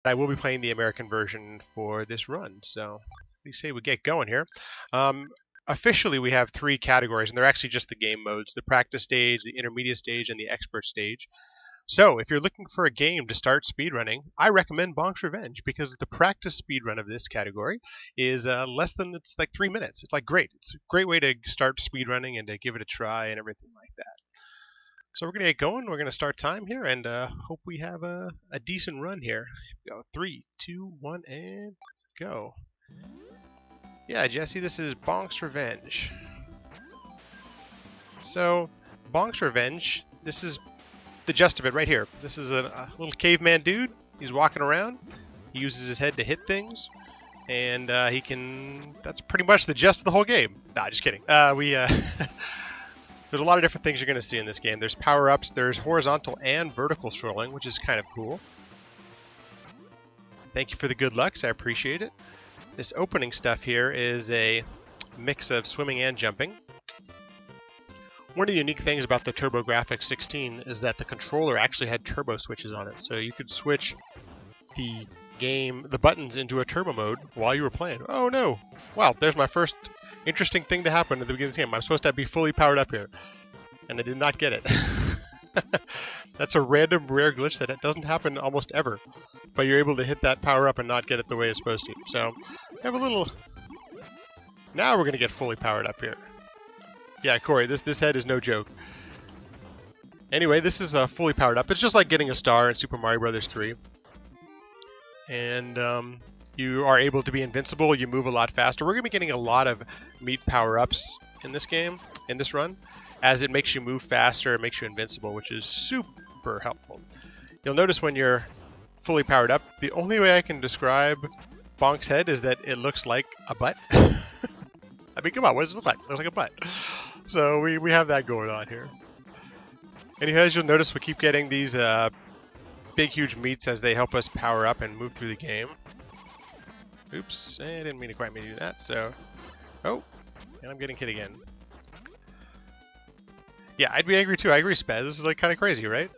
I will be playing the American version for this run. So we say we get going here. Officially, we have 3 categories, and they're actually just the game modes: the practice stage, the intermediate stage, and the expert stage. So if you're looking for a game to start speedrunning, I recommend Bonk's Revenge, because the practice speedrun of this category is it's like 3 minutes. It's like great. It's a great way to start speedrunning and to give it a try and everything like that. So we're going to get going. We're going to start time here and hope we have a decent run here. Here we go. 3, 2, 1, and go. Yeah, Jesse, this is Bonk's Revenge. So, Bonk's Revenge, this is the gist of it right here. This is a little caveman dude. He's walking around. He uses his head to hit things. And he can... That's pretty much the gist of the whole game. Nah, just kidding. There's a lot of different things you're going to see in this game. There's power-ups. There's horizontal and vertical scrolling, which is kind of cool. Thank you for the good lucks. I appreciate it. This opening stuff here is a mix of swimming and jumping. One of the unique things about the TurboGrafx-16 is that the controller actually had turbo switches on it, so you could switch the buttons into a turbo mode while you were playing. Oh no! Wow, there's my first interesting thing to happen at the beginning of the game. I'm supposed to be fully powered up here, and I did not get it. That's a random rare glitch that it doesn't happen almost ever, but you're able to hit that power up and not get it the way it's supposed to. So, we have a little... Now we're going to get fully powered up here. Yeah, Corey, this head is no joke. Anyway, this is fully powered up. It's just like getting a star in Super Mario Bros. 3. And you are able to be invincible. You move a lot faster. We're going to be getting a lot of meat power-ups in this game, in this run, as it makes you move faster, it makes you invincible, which is super helpful. You'll notice when you're fully powered up, the only way I can describe Bonk's head is that it looks like a butt. I mean, come on, what does it look like? It looks like a butt. So we have that going on here. And as you'll notice, we keep getting these big, huge meats as they help us power up and move through the game. Oops, I didn't mean to quite do that, so... Oh, and I'm getting hit again. Yeah, I'd be angry too. I agree, Spez. This is like kind of crazy, right?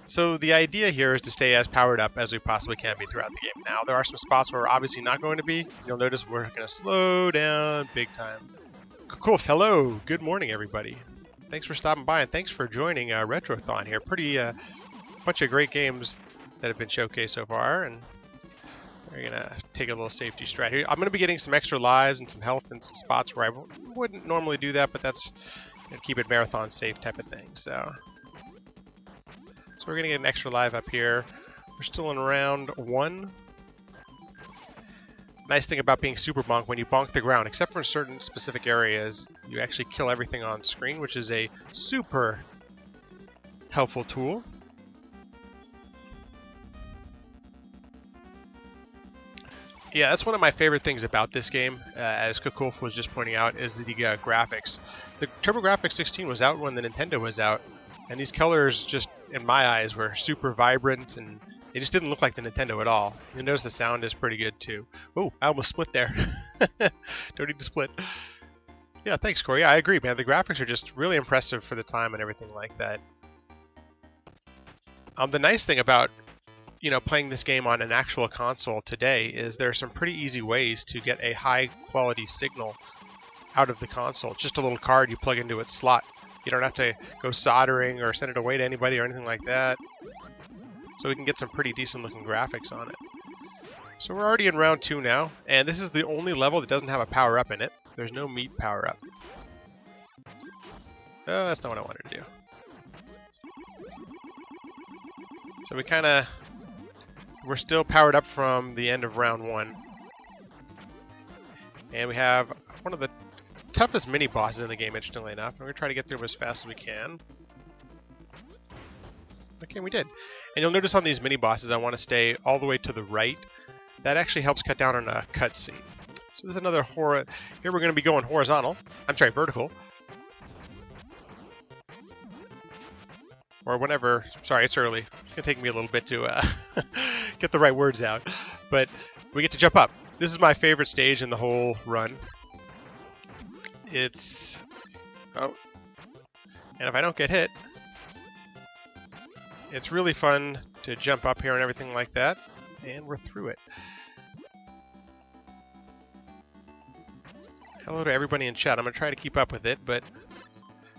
So the idea here is to stay as powered up as we possibly can be throughout the game. Now, there are some spots where we're obviously not going to be. You'll notice we're going to slow down big time. Cool. Hello. Good morning, everybody. Thanks for stopping by, and thanks for joining Retrothon here. Pretty bunch of great games that have been showcased so far, and we're going to take a little safety strat here. I'm going to be getting some extra lives and some health in some spots where I wouldn't normally do that, but that's keep it marathon safe type of thing. So we're going to get an extra live up here. We're still in round 1. Nice thing about being super bonk, when you bonk the ground, except for certain specific areas, you actually kill everything on screen, which is a super helpful tool. Yeah, that's one of my favorite things about this game, as Kukulf was just pointing out, is the graphics. The TurboGrafx-16 was out when the Nintendo was out, and these colors just, in my eyes, were super vibrant, and they just didn't look like the Nintendo at all. You'll notice the sound is pretty good, too. Oh, I almost split there. Don't need to split. Yeah, thanks, Corey. I agree, man. The graphics are just really impressive for the time and everything like that. The nice thing about playing this game on an actual console today is there are some pretty easy ways to get a high quality signal out of the console. It's just a little card you plug into its slot. You don't have to go soldering or send it away to anybody or anything like that. So we can get some pretty decent looking graphics on it. So we're already in round 2 now, and this is the only level that doesn't have a power up in it. There's no meat power up. Oh, that's not what I wanted to do. So we're still powered up from the end of round 1. And we have one of the toughest mini-bosses in the game, interestingly enough. We're going to try to get through them as fast as we can. Okay, we did. And you'll notice on these mini-bosses, I want to stay all the way to the right. That actually helps cut down on a cutscene. So there's another Here we're going to be going horizontal. I'm sorry, vertical. Or whenever. Sorry, it's early. It's going to take me a little bit to get the right words out. But we get to jump up. This is my favorite stage in the whole run. It's... Oh. And if I don't get hit, it's really fun to jump up here and everything like that. And we're through it. Hello to everybody in chat. I'm going to try to keep up with it, but...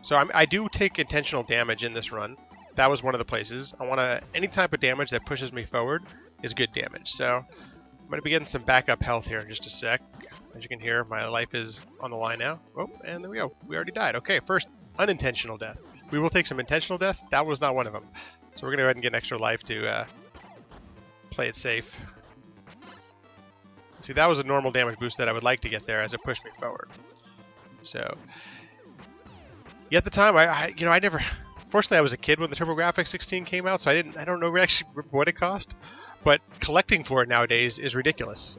So I do take intentional damage in this run. That was one of the places. I want to... Any type of damage that pushes me forward is good damage. So I'm going to be getting some backup health here in just a sec. As you can hear, my life is on the line now. Oh, and there we go. We already died. Okay, first, unintentional death. We will take some intentional deaths. That was not one of them. So we're going to go ahead and get an extra life to play it safe. See, that was a normal damage boost that I would like to get there as it pushed me forward. So, yeah, at the time, I never... Fortunately, I was a kid when the TurboGrafx-16 came out, so I don't know actually what it cost. But collecting for it nowadays is ridiculous.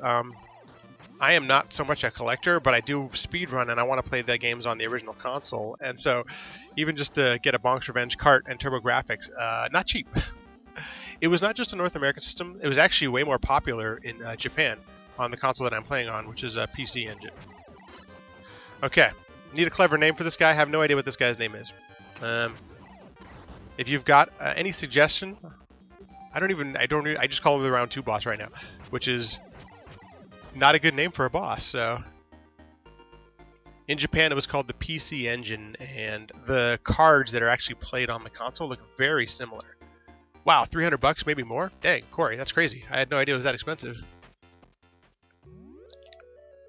I am not so much a collector, but I do speedrun, and I want to play the games on the original console. And so, even just to get a Bonk's Revenge cart and TurboGrafx, not cheap. It was not just a North American system. It was actually way more popular in Japan on the console that I'm playing on, which is a PC Engine. Okay, need a clever name for this guy. I have no idea what this guy's name is. If you've got any suggestion, I just call him the round 2 boss right now, which is not a good name for a boss. So in Japan it was called the PC Engine, and the cards that are actually played on the console look very similar. Wow, $300, maybe more? Dang, Corey, that's crazy. I had no idea it was that expensive.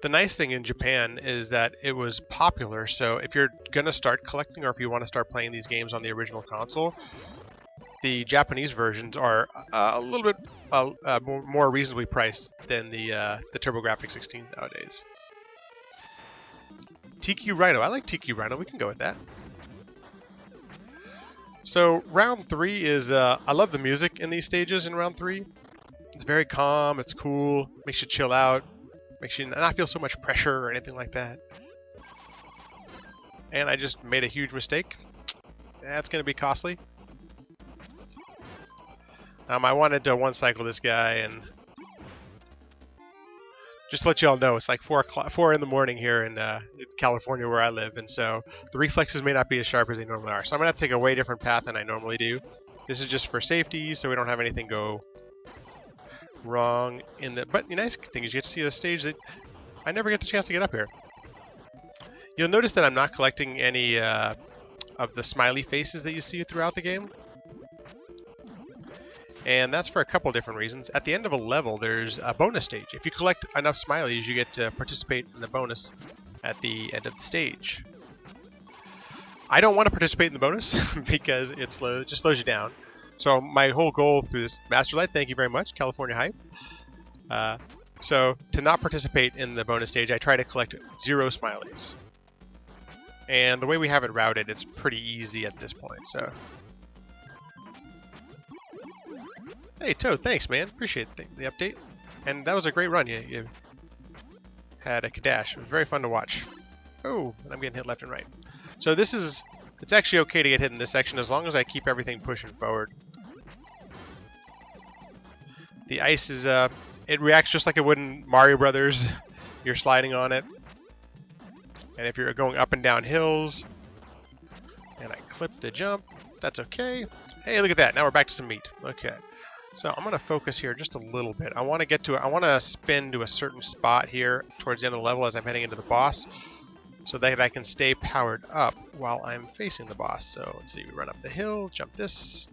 The nice thing in Japan is that it was popular, so if you're gonna start collecting, or if you want to start playing these games on the original console, the Japanese versions are a little bit more reasonably priced than the TurboGrafx-16 nowadays. TQ Rhino. I like TQ Rhino. We can go with that. So round 3 is... I love the music in these stages in round 3. It's very calm. It's cool. Makes you chill out. Makes you not feel so much pressure or anything like that. And I just made a huge mistake. That's going to be costly. I wanted to one-cycle this guy, and just to let you all know, it's like 4 in the morning here in California where I live, and so the reflexes may not be as sharp as they normally are. So I'm going to have to take a way different path than I normally do. This is just for safety, so we don't have anything go wrong in the... But the nice thing is you get to see a stage that I never get the chance to get up here. You'll notice that I'm not collecting any of the smiley faces that you see throughout the game. And that's for a couple different reasons. At the end of a level, there's a bonus stage. If you collect enough smileys, you get to participate in the bonus at the end of the stage. I don't want to participate in the bonus because it just slows you down. So my whole goal through this... Master Light, thank you very much. California Hype. So to not participate in the bonus stage, I try to collect 0 smileys. And the way we have it routed, it's pretty easy at this point, so... Hey, Toad, thanks, man. Appreciate the update. And that was a great run. You had a Kadash. It was very fun to watch. Oh, and I'm getting hit left and right. So this is... It's actually okay to get hit in this section as long as I keep everything pushing forward. The ice is... it reacts just like it would in Mario Brothers. You're sliding on it. And if you're going up and down hills... And I clip the jump. That's okay. Hey, look at that. Now we're back to some meat. Okay. So I'm going to focus here just a little bit. I want to spin to a certain spot here towards the end of the level as I'm heading into the boss, so that I can stay powered up while I'm facing the boss. So let's see, we run up the hill, jump this.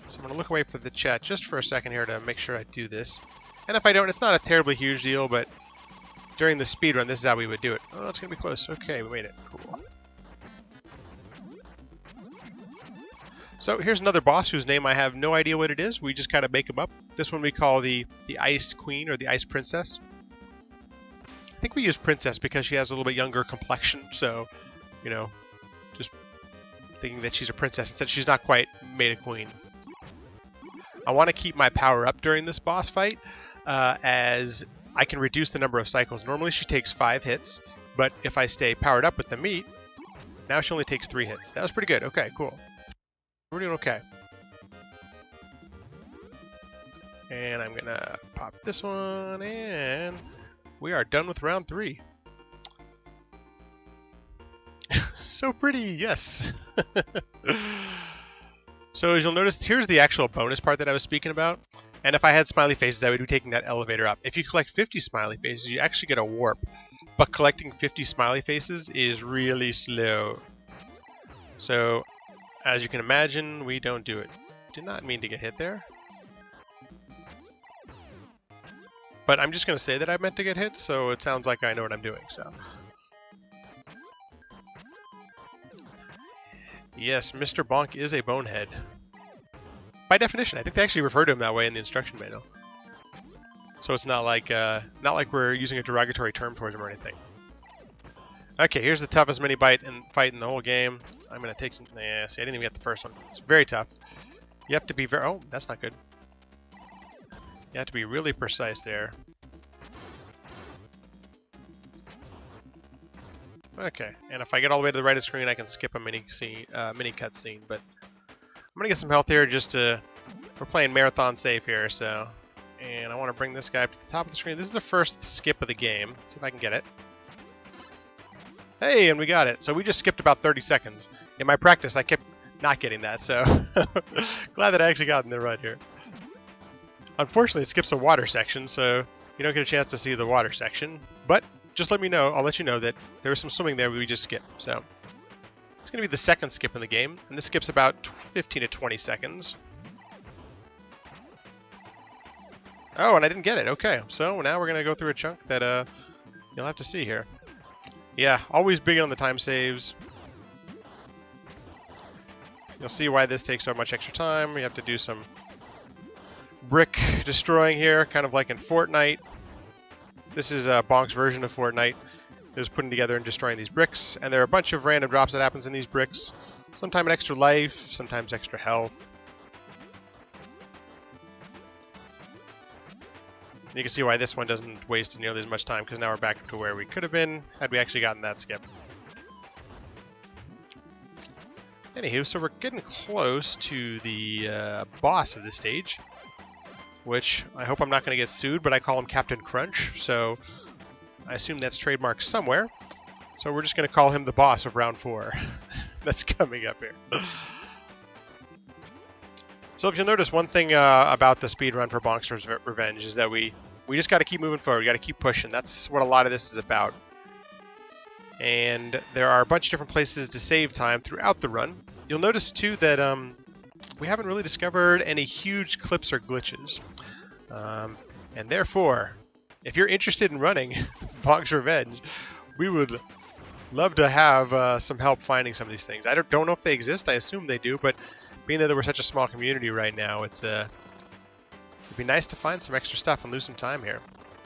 So I'm going to look away from the chat just for a second here to make sure I do this. And if I don't, it's not a terribly huge deal, but during the speed run, this is how we would do it. Oh, it's going to be close. Okay, we made it. Cool. So here's another boss whose name I have no idea what it is. We just kind of make him up. This one we call the Ice Queen or the Ice Princess. I think we use Princess because she has a little bit younger complexion. So, you know, just thinking that she's a princess instead she's not quite made a queen. I want to keep my power up during this boss fight as I can reduce the number of cycles. Normally she takes 5 hits, but if I stay powered up with the meat, now she only takes 3 hits. That was pretty good. Okay, cool. We're doing okay. And I'm gonna pop this one, and we are done with round 3. So pretty, yes. So as you'll notice, here's the actual bonus part that I was speaking about. And if I had smiley faces, I would be taking that elevator up. If you collect 50 smiley faces, you actually get a warp. But collecting 50 smiley faces is really slow. So, as you can imagine, we don't do it. Did not mean to get hit there. But I'm just going to say that I meant to get hit, so it sounds like I know what I'm doing. So, yes, Mr. Bonk is a bonehead. By definition, I think they actually refer to him that way in the instruction manual. So it's not like we're using a derogatory term towards him or anything. Okay, here's the toughest mini fight in the whole game. I'm gonna take some. Nah, see, I didn't even get the first one. It's very tough. You have to be very. Oh, that's not good. You have to be really precise there. Okay, and if I get all the way to the right of the screen, I can skip a mini cutscene. But I'm gonna get some health here just to. We're playing marathon safe here, so. And I want to bring this guy up to the top of the screen. This is the first skip of the game. Let's see if I can get it. Hey, and we got it. So we just skipped about 30 seconds. In my practice, I kept not getting that, so glad that I actually got in there right here. Unfortunately, it skips a water section, so you don't get a chance to see the water section. But just let me know. I'll let you know that there was some swimming there we just skipped. So it's going to be the second skip in the game, and this skips about 15 to 20 seconds. Oh, and I didn't get it. Okay, so now we're going to go through a chunk that you'll have to see here. Yeah, always big on the time saves. You'll see why this takes so much extra time. You have to do some brick destroying here, kind of like in Fortnite. This is Bonk's version of Fortnite. It was putting together and destroying these bricks, and there are a bunch of random drops that happens in these bricks. Sometimes an extra life, sometimes extra health. You can see why this one doesn't waste nearly as much time, because now we're back to where we could have been had we actually gotten that skip. Anywho, so we're getting close to the boss of this stage, which I hope I'm not going to get sued, but I call him Captain Crunch, so I assume that's trademarked somewhere. So we're just going to call him the boss of round 4. That's coming up here. So if you'll notice, one thing about the speedrun for Bonk's Revenge is that we just got to keep moving forward. We got to keep pushing. That's what a lot of this is about. And there are a bunch of different places to save time throughout the run. You'll notice too that we haven't really discovered any huge clips or glitches. And therefore, if you're interested in running Bonk's Revenge, we would love to have some help finding some of these things. I don't know if they exist. I assume they do, but being that we're such a small community right now, it'd be nice to find some extra stuff and lose some time here.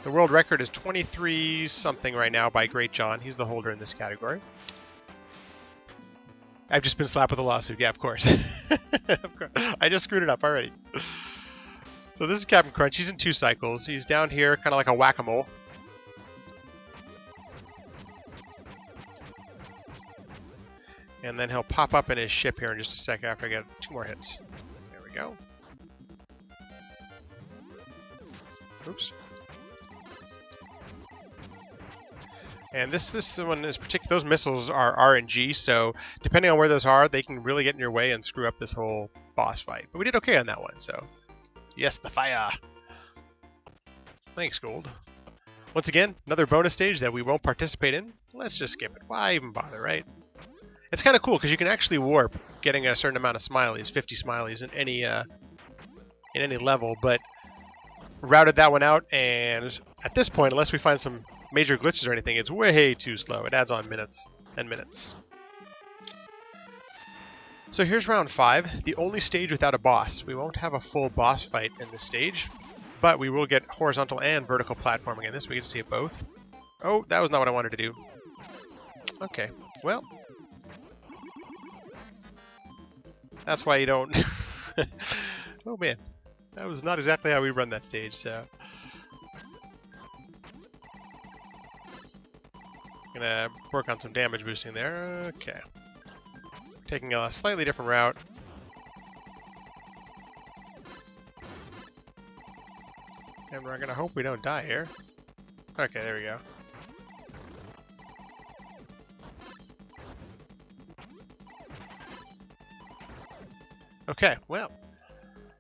The world record is 23 something right now by Great John. He's the holder in this category. I've just been slapped with a lawsuit. Yeah, of course. Of course. I just screwed it up already. So this is Captain Crunch. He's in 2 cycles. He's down here, kind of like a whack-a-mole. And then he'll pop up in his ship here in just a sec after I get 2 more hits. There we go. Oops. And this one is particular. Those missiles are RNG, so depending on where those are, they can really get in your way and screw up this whole boss fight. But we did okay on that one, so yes, the fire. Thanks, Gold. Once again, another bonus stage that we won't participate in. Let's just skip it. Why even bother, right? It's kind of cool because you can actually warp getting a certain amount of smileys, 50 smileys in any level, but routed that one out, and at this point, unless we find some major glitches or anything, it's way too slow. It adds on minutes and minutes. So here's round 5, the only stage without a boss. We won't have a full boss fight in this stage, but we will get horizontal and vertical platforming in this. We get to see it both. Oh, that was not what I wanted to do. Okay, well, that's why you don't... Oh man, that was not exactly how we run that stage, so... Gonna work on some damage boosting there. Okay. Taking a slightly different route. And we're gonna hope we don't die here. Okay, there we go. Okay, well,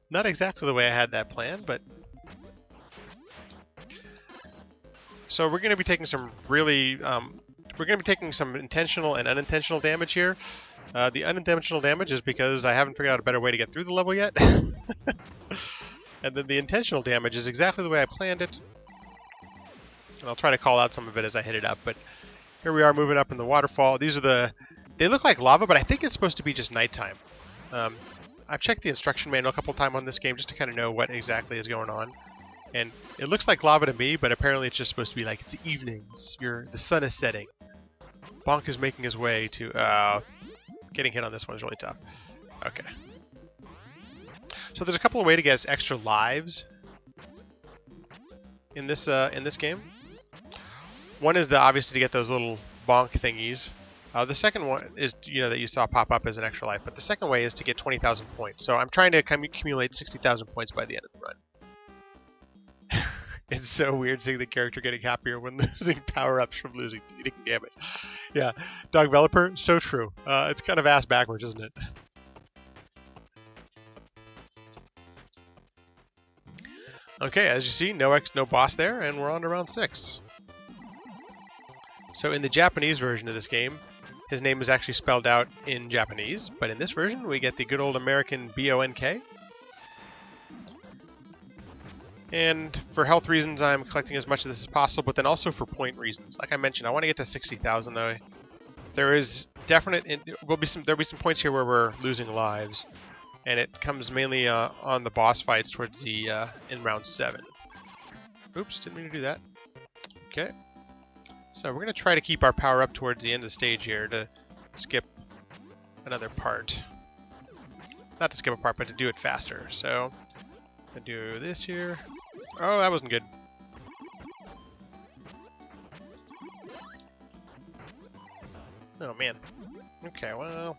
not exactly the way I had that planned, but... So we're going to be taking some really... we're going to be taking some intentional and unintentional damage here. The unintentional damage is because I haven't figured out a better way to get through the level yet. And then the intentional damage is exactly the way I planned it. And I'll try to call out some of it as I hit it up, but here we are moving up in the waterfall. These are the... They look like lava, but I think it's supposed to be just nighttime. I've checked the instruction manual a couple times on this game just to kind of know what exactly is going on. And it looks like lava to me, but apparently it's just supposed to be like it's evenings. The sun is setting. Bonk is making his way to... getting hit on this one is really tough. Okay. So there's a couple of ways to get extra lives in this game. One is obviously to get those little bonk thingies. The second one is, that you saw pop up as an extra life. But the second way is to get 20,000 points. So I'm trying to accumulate 60,000 points by the end of the run. It's so weird seeing the character getting happier when losing power-ups from eating damage. Yeah, dog developer, so true. It's kind of ass backwards, isn't it? Okay, as you see, no boss there, and we're on to round 6. So in the Japanese version of this game, his name is actually spelled out in Japanese, but in this version, we get the good old American B-O-N-K. And for health reasons, I'm collecting as much of this as possible, but then also for point reasons. Like I mentioned, I want to get to 60,000 though. There'll be some points here where we're losing lives, and it comes mainly on the boss fights towards the in round 7. Oops, didn't mean to do that. Okay, so we're gonna try to keep our power up towards the end of the stage here to skip another part. Not to skip a part, but to do it faster. So I'm gonna do this here. Oh, that wasn't good. Oh man. Okay, well.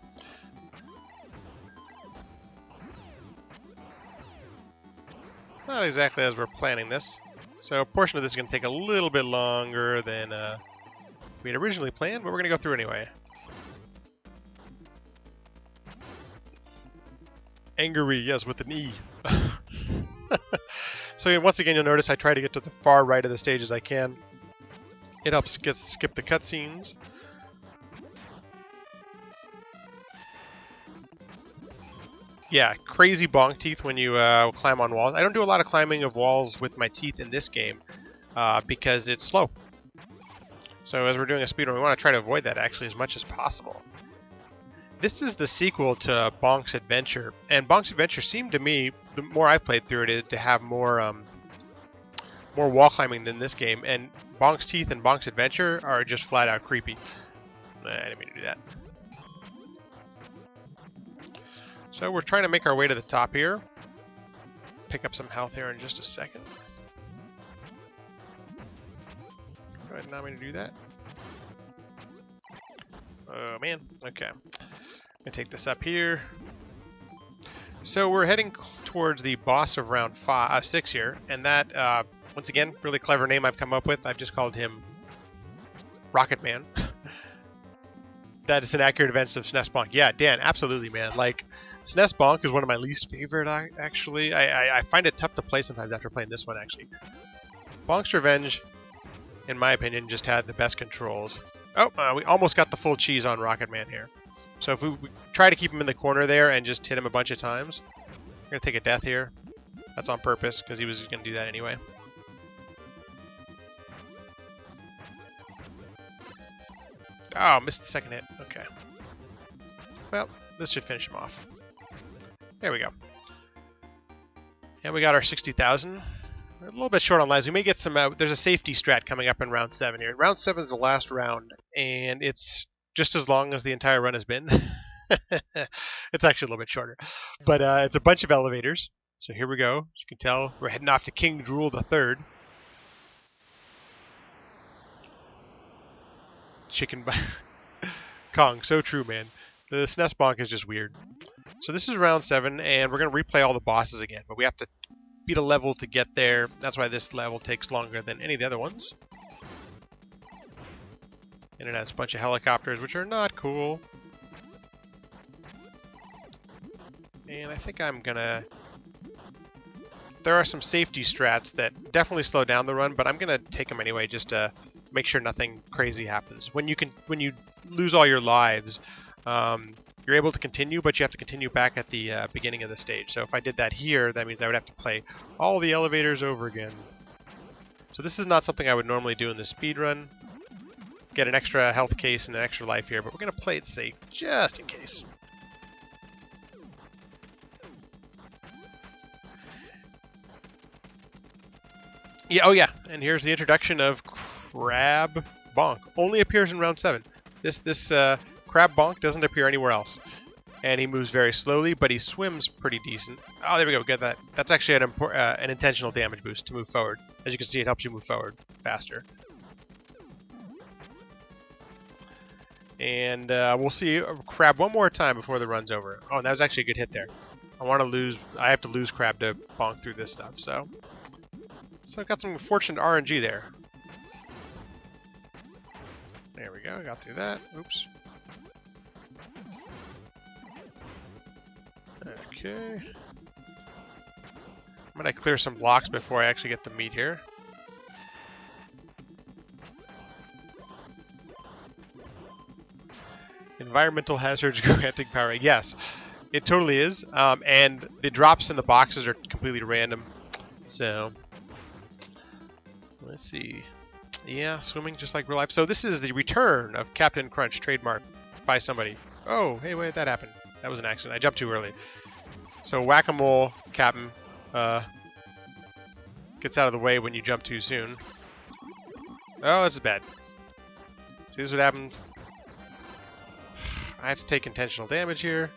Not exactly as we're planning this. So a portion of this is going to take a little bit longer than we had originally planned, but we're going to go through anyway. Angry, yes, with an E. So once again, you'll notice I try to get to the far right of the stage as I can. It helps skip the cutscenes. Yeah, crazy bonk teeth when you climb on walls. I don't do a lot of climbing of walls with my teeth in this game because it's slow. So as we're doing a speedrun, we want to try to avoid that actually as much as possible. This is the sequel to Bonk's Adventure, and Bonk's Adventure seemed to me, the more I played through it, to have more wall climbing than this game. And Bonk's Teeth and Bonk's Adventure are just flat out creepy. I didn't mean to do that. So we're trying to make our way to the top here. Pick up some health here in just a second. I did not mean to do that. Oh man, okay. I'm gonna take this up here. So we're heading towards the boss of round 6 here, and that, once again, really clever name I've come up with. I've just called him Rocket Man. That is an accurate event of SNES Bonk. Yeah, Dan, absolutely, man. Like, SNES Bonk is one of my least favorite, actually. I find it tough to play sometimes after playing this one, actually. Bonk's Revenge, in my opinion, just had the best controls. Oh, we almost got the full cheese on Rocket Man here. So if we try to keep him in the corner there and just hit him a bunch of times, we're going to take a death here. That's on purpose, because he was going to do that anyway. Oh, missed the second hit. Okay. Well, this should finish him off. There we go. And we got our 60,000. We're a little bit short on lives. We may get some... there's a safety strat coming up in round 7 here. Round 7 is the last round, and it's just as long as the entire run has been. It's actually a little bit shorter. But it's a bunch of elevators. So here we go. As you can tell, we're heading off to King Drool III. Chicken... Kong, so true, man. The SNES Bonk is just weird. So this is round 7, and we're going to replay all the bosses again, but we have to beat a level to get there. That's why this level takes longer than any of the other ones. And it has a bunch of helicopters, which are not cool. And I think I'm gonna... There are some safety strats that definitely slow down the run, but I'm gonna take them anyway just to make sure nothing crazy happens. When you lose all your lives, you're able to continue, but you have to continue back at the beginning of the stage. So if I did that here, that means I would have to play all the elevators over again. So this is not something I would normally do in the speed run. Get an extra health case and an extra life here, but we're gonna play it safe just in case. Yeah, oh yeah, and here's the introduction of Crab Bonk. Only appears in round 7. This Crab Bonk doesn't appear anywhere else. And he moves very slowly, but he swims pretty decent. Oh, there we go, get that. That's actually an intentional damage boost to move forward. As you can see, it helps you move forward faster. And we'll see Crab one more time before the run's over. Oh, that was actually a good hit there. I have to lose Crab to bonk through this stuff, so I got some fortunate RNG there. There we go, got through that. Oops. Okay. I'm gonna clear some blocks before I actually get the meat here. Environmental hazards granting power. Yes, it totally is. And the drops in the boxes are completely random. So, let's see. Yeah, swimming just like real life. So this is the return of Captain Crunch, trademark by somebody. Oh, hey, wait, that happened. That was an accident. I jumped too early. So whack-a-mole, Captain, gets out of the way when you jump too soon. Oh, this is bad. See, this is what happens. I have to take intentional damage here.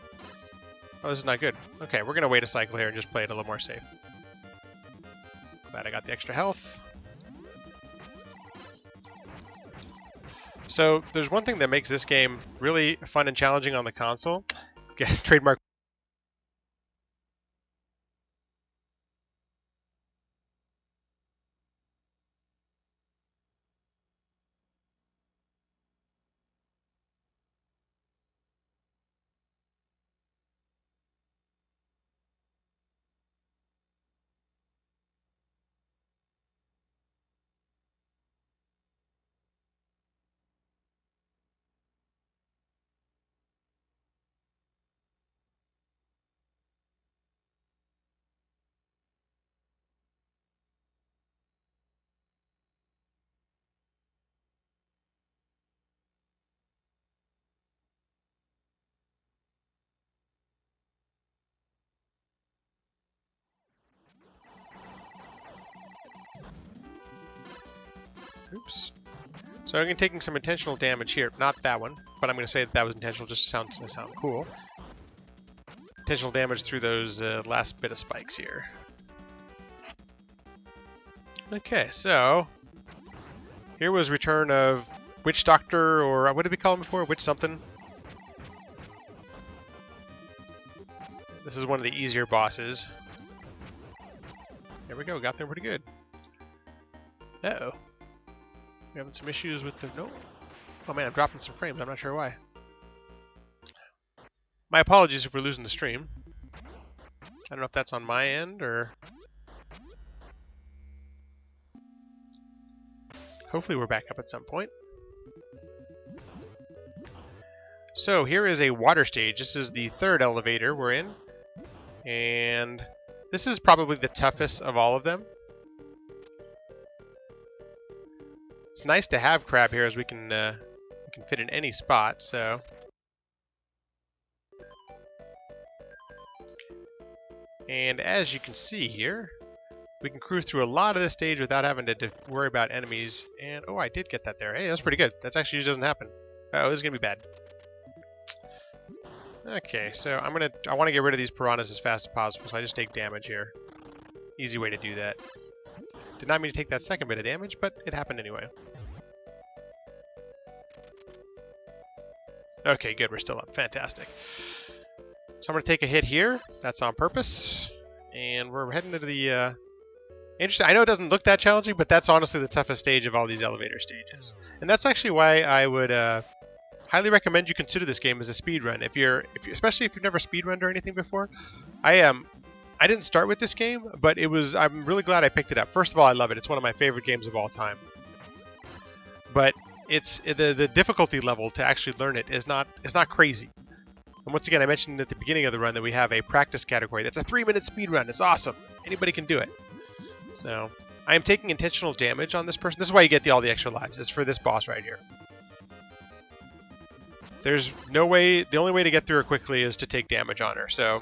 Oh, this is not good. Okay, we're going to wait a cycle here and just play it a little more safe. Glad I got the extra health. So, there's one thing that makes this game really fun and challenging on the console. Trademark. Oops. So I'm taking some intentional damage here. Not that one, but I'm going to say that was intentional just to sound cool. Intentional damage through those last bit of spikes here. Okay, so here was return of Witch Doctor, or what did we call him before? Witch something. This is one of the easier bosses. There we go, got there pretty good. Uh-oh. We're having some issues with the... No. Oh man, I'm dropping some frames. I'm not sure why. My apologies if we're losing the stream. I don't know if that's on my end or... Hopefully we're back up at some point. So here is a water stage. This is the third elevator we're in. And this is probably the toughest of all of them. It's nice to have Crab here as we can fit in any spot, so... And as you can see here, we can cruise through a lot of this stage without having to worry about enemies. And, oh, I did get that there. Hey, that's pretty good. That actually doesn't happen. Oh, this is going to be bad. Okay, so I want to get rid of these piranhas as fast as possible, so I just take damage here. Easy way to do that. Did not mean to take that second bit of damage, but it happened anyway. Okay, good. We're still up. Fantastic. So I'm going to take a hit here. That's on purpose. And we're heading into the... Interesting. I know it doesn't look that challenging, but that's honestly the toughest stage of all these elevator stages. And that's actually why I would highly recommend you consider this game as a speed run. Especially if you've never speed run or anything before. I didn't start with this game, but I'm really glad I picked it up. First of all, I love it. It's one of my favorite games of all time. But it's the difficulty level to actually learn it is not crazy. And once again, I mentioned at the beginning of the run that we have a practice category. That's a 3-minute speed run. It's awesome. Anybody can do it. So I am taking intentional damage on this person. This is why you get all the extra lives. It's for this boss right here. There's no way. The only way to get through her quickly is to take damage on her. So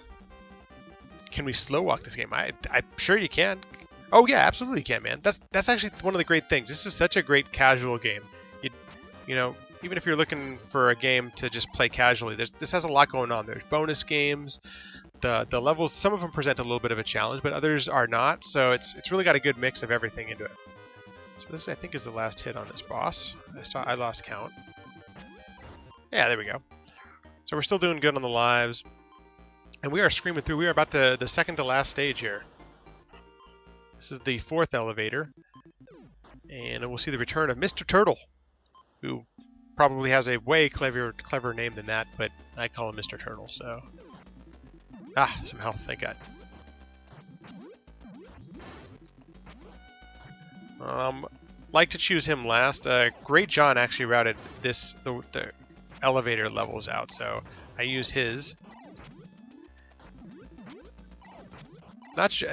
can we slow walk this game? I'm sure you can. Oh yeah, absolutely you can, man. That's actually one of the great things. This is such a great casual game. You know, even if you're looking for a game to just play casually, this has a lot going on. There's bonus games. The levels, some of them present a little bit of a challenge, but others are not. So it's really got a good mix of everything into it. So this, I think, is the last hit on this boss. I lost count. Yeah, there we go. So we're still doing good on the lives. And we are screaming through. We are about to the second to last stage here. This is the 4th elevator. And we'll see the return of Mr. Turtle, who probably has a way clever name than that, but I call him Mr. Turtle, so... Ah, some health, thank God. Like to choose him last. Great John actually routed the elevator levels out, so I use his. Nice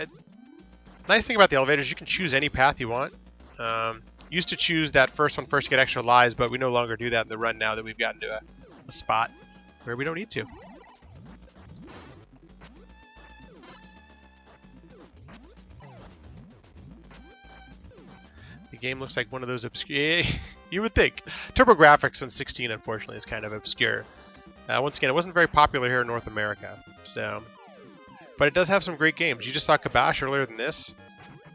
thing about the elevators, you can choose any path you want. Used to choose that first one first to get extra lives, but we no longer do that in the run now that we've gotten to a spot where we don't need to. The game looks like one of those obscure... You would think. TurboGrafx on 16, unfortunately, is kind of obscure. Once again, it wasn't very popular here in North America, so... But it does have some great games. You just saw Kabash earlier than this.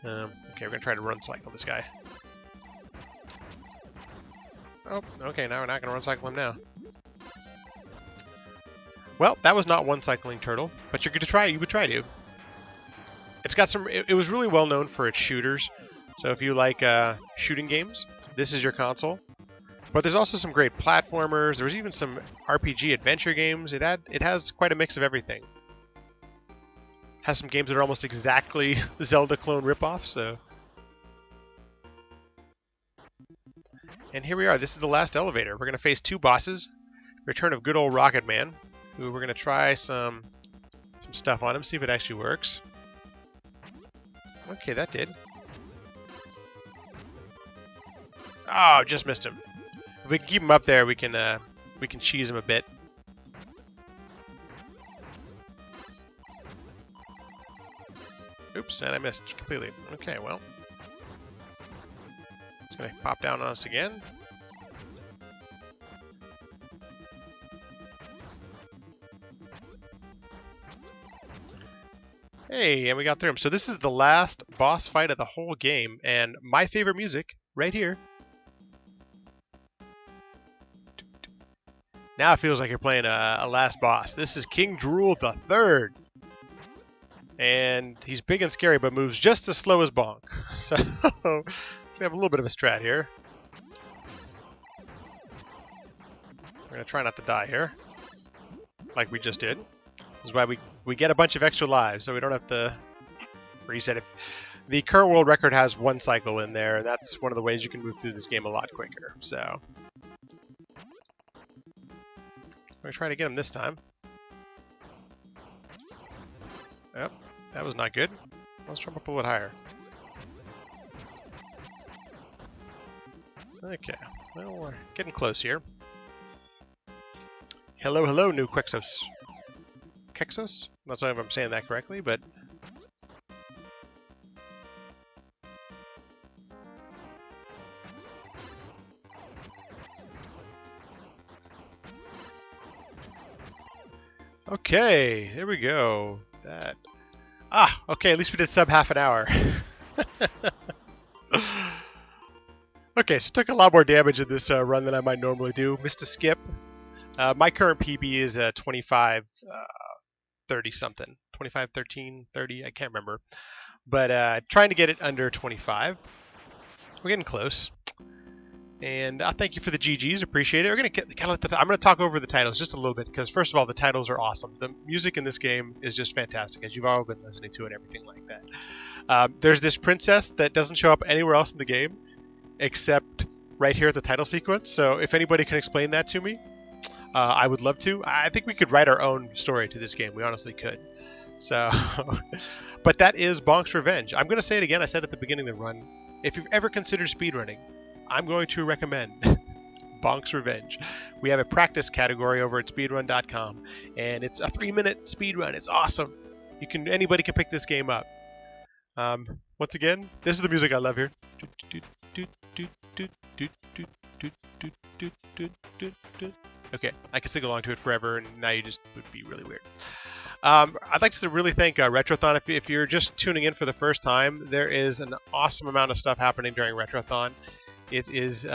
Okay, we're going to try to run cycle this guy. Oh, okay, now we're not going to run cycle him now. Well, that was not one cycling turtle, but you're going to try it. You would try to. It's got some... It was really well known for its shooters. So if you like shooting games, this is your console. But there's also some great platformers. There's even some RPG adventure games. It has quite a mix of everything. Has some games that are almost exactly Zelda clone ripoffs, so... And here we are. This is the last elevator. We're going to face 2 bosses. Return of good old Rocket Man, who we're going to try some stuff on him, see if it actually works. Okay, that did. Oh, just missed him. If we can keep him up there, we can cheese him a bit. Oops, and I missed completely. Okay, well. It's going to pop down on us again. Hey, and we got through him. So this is the last boss fight of the whole game, and my favorite music, right here. Now it feels like you're playing a last boss. This is King Drool III. And he's big and scary, but moves just as slow as Bonk. So we have a little bit of a strat here. We're going to try not to die here, like we just did. This is why we get a bunch of extra lives, so we don't have to reset it. The current world record has 1 cycle in there, and that's one of the ways you can move through this game a lot quicker. So we're going to try to get him this time. Yep, that was not good. Let's jump up a little higher. Okay, well, we're getting close here. Hello, hello, new Quexos. Quexos? I'm not sure if I'm saying that correctly, but... Okay, there we go. That... Ah, okay, at least we did sub half an hour. Okay, so it took a lot more damage in this run than I might normally do. Missed a skip. My current PB is 25, 30 something. 25, 13, 30, I can't remember. But trying to get it under 25. We're getting close. And thank you for the GGs, appreciate it. We're I'm gonna talk over the titles just a little bit because first of all, the titles are awesome. The music in this game is just fantastic, as you've all been listening to and everything like that. There's this princess that doesn't show up anywhere else in the game except right here at the title sequence. So if anybody can explain that to me, I would love to. I think we could write our own story to this game. We honestly could. So, but that is Bonk's Revenge. I'm gonna say it again. I said at the beginning of the run. If you've ever considered speedrunning, I'm going to recommend Bonk's Revenge. We have a practice category over at speedrun.com, and it's a 3-minute speedrun. It's awesome. Anybody can pick this game up. Once again, this is the music I love here. Okay, I can sing along to it forever, and now you just would be really weird. I'd like to really thank Retrothon. If you're just tuning in for the first time, there is an awesome amount of stuff happening during Retrothon. It is